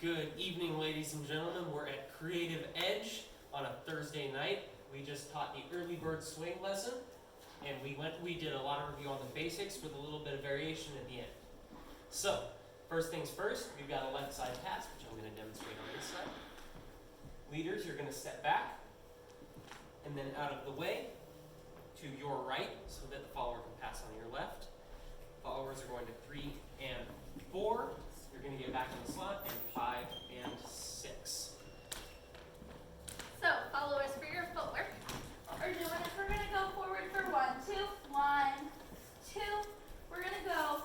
Good evening, ladies and gentlemen. We're at Creative Edge on a Thursday night. We just taught the early bird swing lesson, and we did a lot of review on the basics with a little bit of variation at the end. So, first things first, we've got a left side pass, which I'm going to demonstrate on this side. Leaders, you're going to step back, and then out of the way to your right, so that the follower can pass on your left. Followers are going to 3 and 4. You're going to get back in the slot, and 5 and 6. So, followers, for your footwork, we're going to go forward for 1, 2, 1, 2. We're going to go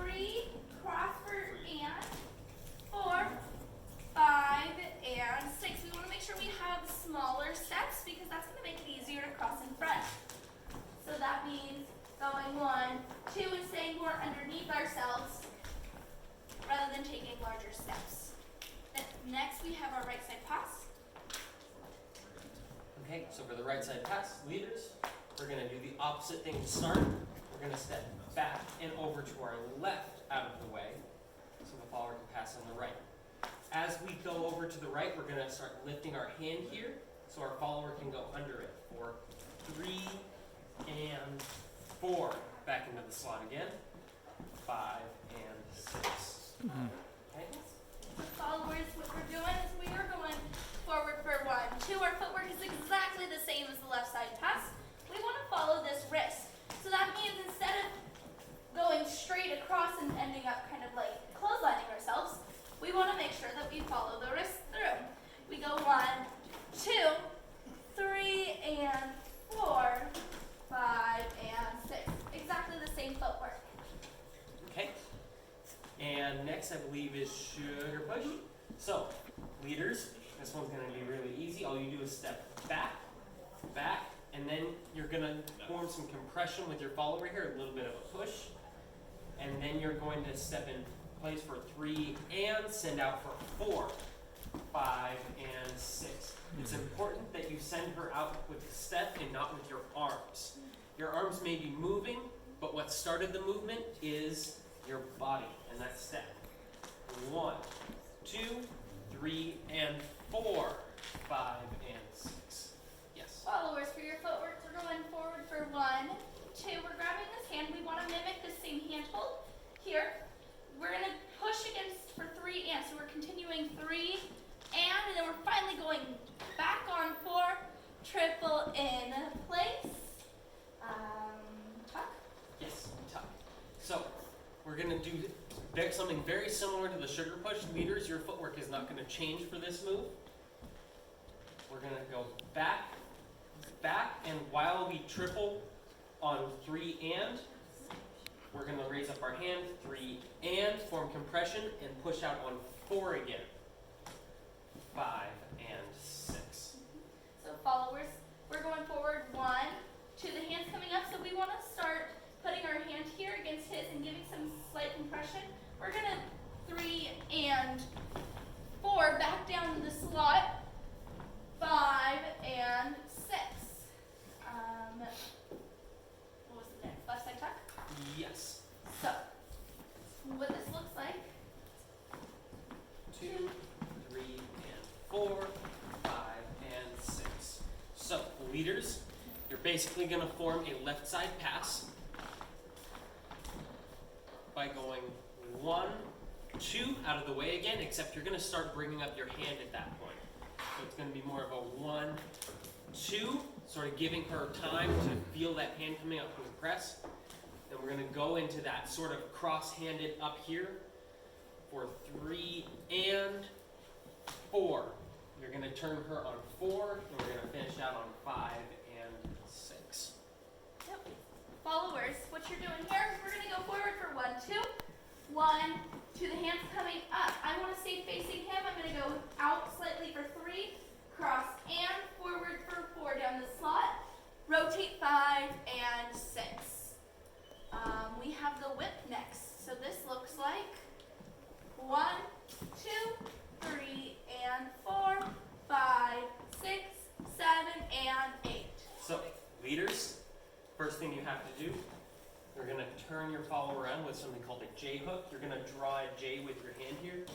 3, cross for and 4, 5, and 6. We want to make sure we have smaller steps because that's going to make it easier to cross in front. So that means going 1, 2, and staying more underneath ourselves rather than taking larger steps. Next, we have our right side pass. Okay, so for the right side pass, leaders, we're going to do the opposite thing to start. We're going to step back and over to our left out of the way so the follower can pass on the right. As we go over to the right, we're going to start lifting our hand here so our follower can go under it for 3 and 4. Back into the slot again. 5 and 6. Okay. So followers, what we're doing is we are going forward for 1, 2. Our footwork is exactly the same as the left side pass. We want to follow this wrist. So that means instead of going straight across and ending up kind of like clotheslining ourselves, we want to make sure that we follow the wrist through. We go 1, 2, 3, and 4, 5, and 6. Exactly the same footwork. Okay. And next, I believe, is sugar push. So, leaders, this one's going to be really easy. All you do is step back, back, and then you're going to form some compression with your follower here, a little bit of a push. And then you're going to step in place for 3 and send out for 4, 5, and 6. It's important that you send her out with the step and not with your arms. Your arms may be moving, but what started the movement is your body and that step. 1, 2, 3, and 4, 5, and 6. Yes. Followers, for your footwork, we're going forward for 1, 2. We're grabbing this hand. We want to mimic the same hand hold. Here, we're going to push against for 3 and. So we're continuing 3 and then we're finally going back on 4, triple in place. Tuck? Yes, tuck. So, we're going to do something very similar to the sugar push. Leaders, your footwork is not going to change for this move. We're going to go back, back, and while we triple on 3 and, we're going to raise up our hand, 3 and, form compression, and push out on 4 again. 5 and 6. So followers, we're going forward 1, 2. The hand's coming up, so we want to start putting our hand here against his and giving some slight compression. We're going to 3 and 4, back down to the slot, 5 and 6. What was the next? Left side tuck? Yes. So, what this looks like, 2, 3, and 4, 5, and 6. So, leaders, you're basically going to form a left side pass by going 1, 2 out of the way again, except you're going to start bringing up your hand at that point. So it's going to be more of a 1, 2, sort of giving her time to feel that hand coming up from the press. Then we're going to go into that sort of cross-handed up here for 3 and 4. You're going to turn her on 4, and we're going to finish out on 5 and 6. yep. Followers, what you're doing here, we're going to go forward for 1, 2. 1, 2, the hand's coming up. I want to stay facing him. I'm going to go out slightly for 3, cross and forward for 4 down the slot. Rotate 5 and 6. We have the whip next. So this looks like 1, 2, 3, and 4, 5, 6, 7, and 8. So, leaders, first thing you have to do, you're going to turn your follower around with something called a J hook. You're going to draw a J with your hand here.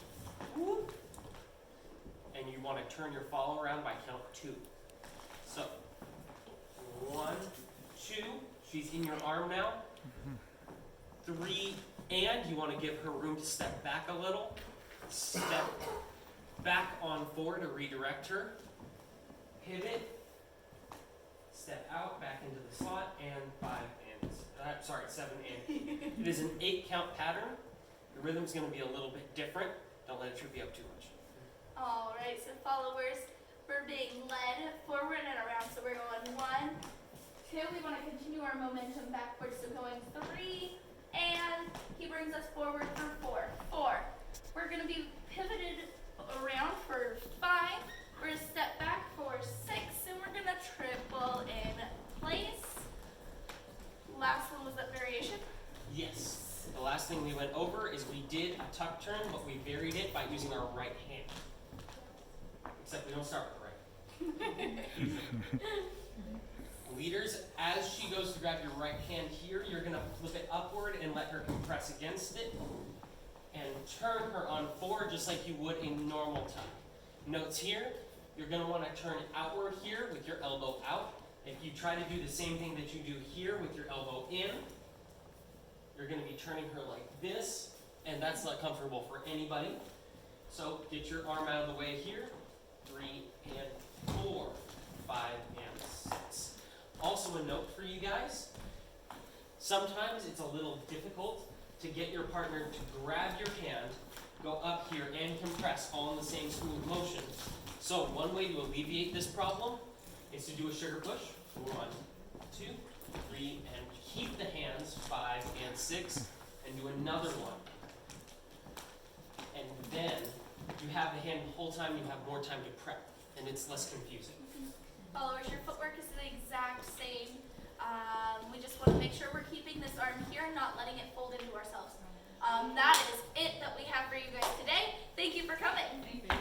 Whoop. And you want to turn your follow around by count 2. So, 1, 2, she's in your arm now. 3, and you want to give her room to step back a little. Step back on 4 to redirect her. Pivot. Step out, back into the slot, and 5 and, 7 and. It is an 8 count pattern. The rhythm's going to be a little bit different. Don't let it trip you up too much. Alright, so followers, we're being led forward and around. So we're going 1, 2. We want to continue our momentum backwards. So going 3, and he brings us forward for 4. We're going to be pivoted around for 5. We're going to step back for 6, and we're going to triple in place. Last one was that variation. Yes. The last thing we went over is we did a tuck turn, but we varied it by using our right hand. Except we don't start with the right. Leaders, as she goes to grab your right hand here, you're going to flip it upward and let her compress against it. And turn her on 4 just like you would in normal tuck. Notes here, you're going to want to turn outward here with your elbow out. If you try to do the same thing that you do here with your elbow in, you're going to be turning her like this, and that's not comfortable for anybody. So get your arm out of the way here. 3 and 4, 5 and 6. Also a note for you guys, sometimes it's a little difficult to get your partner to grab your hand, go up here and compress all in the same smooth motion. So one way to alleviate this problem is to do a sugar push. 1, 2, 3, and keep the hands 5 and 6, and do another one. And then you have the hand the whole time, you have more time to prep, and it's less confusing. Followers, your footwork is the exact same. We just want to make sure we're keeping this arm here and not letting it fold into ourselves. That is it that we have for you guys today. Thank you for coming.